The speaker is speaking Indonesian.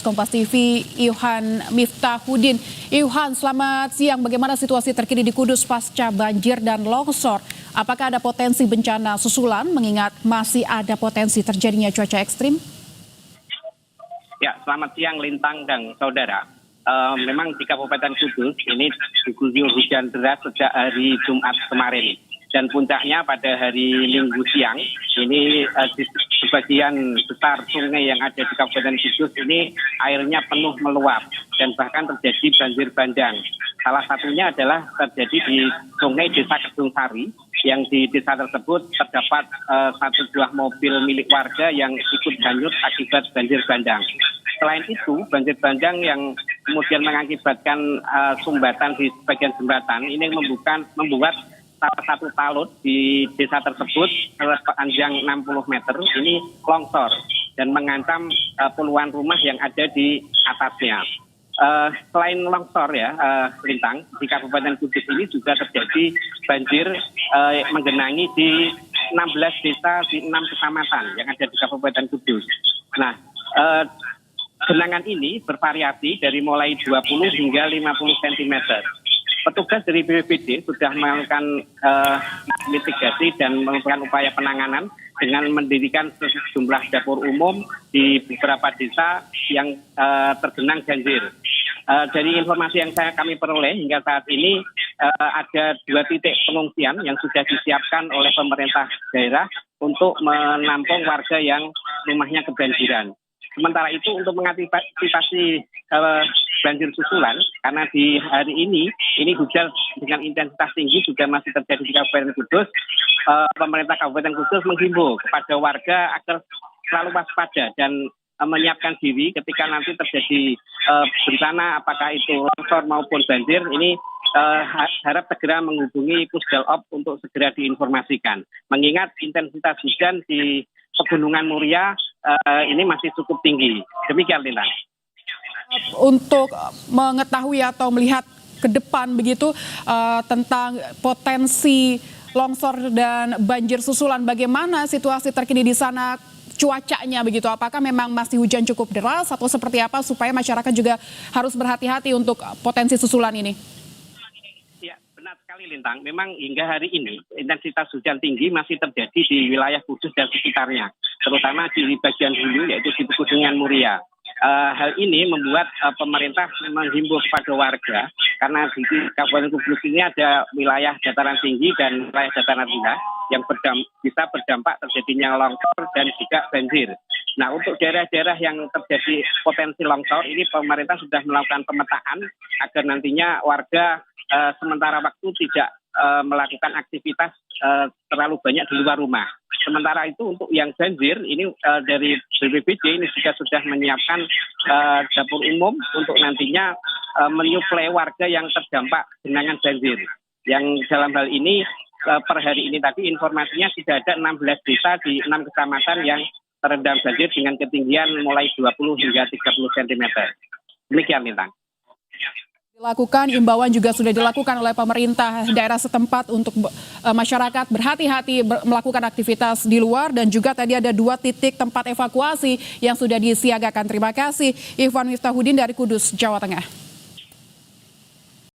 Kompas TV, Ilhan Miftahudin. Ilhan, selamat siang. Bagaimana situasi terkini di Kudus pasca banjir dan longsor? Apakah ada potensi bencana susulan mengingat masih ada potensi terjadinya cuaca ekstrim? Ya, selamat siang Lintang dan saudara. Memang di Kabupaten Kudus ini diguyur hujan deras sejak hari Jumat kemarin. Dan puncaknya pada hari Minggu siang, ini di sebagian besar sungai yang ada di Kabupaten Kudus ini airnya penuh meluap dan bahkan terjadi banjir bandang. Salah satunya adalah terjadi di sungai Desa Kedung Sari, yang di desa tersebut terdapat satu buah mobil milik warga yang ikut hanyut akibat banjir bandang. Selain itu, banjir bandang yang kemudian mengakibatkan sumbatan di sebagian jembatan ini membuat salah satu talut di desa tersebut sepanjang 60 meter ini longsor dan mengancam puluhan rumah yang ada di atasnya. Selain longsor ya, Lintang, di Kabupaten Kudus ini juga terjadi banjir menggenangi di 16 desa di 6 kecamatan yang ada di Kabupaten Kudus. Nah, genangan ini bervariasi dari mulai 20 hingga 50 cm. Petugas dari BPBD sudah melakukan mitigasi dan melakukan upaya penanganan dengan mendirikan sejumlah dapur umum di beberapa desa yang tergenang banjir. Dari informasi yang kami peroleh hingga saat ini ada 2 titik pengungsian yang sudah disiapkan oleh pemerintah daerah untuk menampung warga yang rumahnya kebanjiran. Sementara itu untuk mengantisipasi banjir susulan, karena di hari ini hujan dengan intensitas tinggi juga masih terjadi di Kabupaten Kudus, pemerintah Kabupaten Kudus menghimbau kepada warga agar selalu waspada dan menyiapkan diri ketika nanti terjadi bencana apakah itu longsor maupun banjir. Ini harap segera menghubungi Pusdalop untuk segera diinformasikan. Mengingat intensitas hujan di Pegunungan Muria ini masih cukup tinggi. Demikian, Lintang. Untuk mengetahui atau melihat ke depan begitu tentang potensi longsor dan banjir susulan, bagaimana situasi terkini di sana, cuacanya begitu? Apakah memang masih hujan cukup deras atau seperti apa supaya masyarakat juga harus berhati-hati untuk potensi susulan ini? Sekali Lintang, memang hingga hari ini intensitas hujan tinggi masih terjadi di wilayah Kudus dan sekitarnya, terutama di bagian hulu yaitu di Pegunungan Muria. Hal ini membuat pemerintah menghimbau kepada warga karena di Kabupaten Kudus ini ada wilayah dataran tinggi dan wilayah dataran rendah yang bisa berdampak terjadinya longsor dan juga banjir. Nah, untuk daerah-daerah yang terjadi potensi longsor ini pemerintah sudah melakukan pemetaan agar nantinya warga sementara waktu tidak melakukan aktivitas terlalu banyak di luar rumah. Sementara itu untuk yang banjir ini dari BPBD ini juga sudah menyiapkan dapur umum untuk nantinya menyuplai warga yang terdampak genangan banjir. Yang dalam hal ini per hari ini tadi informasinya sudah ada 16 desa di 6 kecamatan yang terendam banjir dengan ketinggian mulai 20 hingga 30 cm. Demikian, Lintang. Dilakukan, imbauan juga sudah dilakukan oleh pemerintah daerah setempat untuk masyarakat berhati-hati melakukan aktivitas di luar, dan juga tadi ada 2 titik tempat evakuasi yang sudah disiagakan. Terima kasih Ilhan Miftahudin dari Kudus, Jawa Tengah.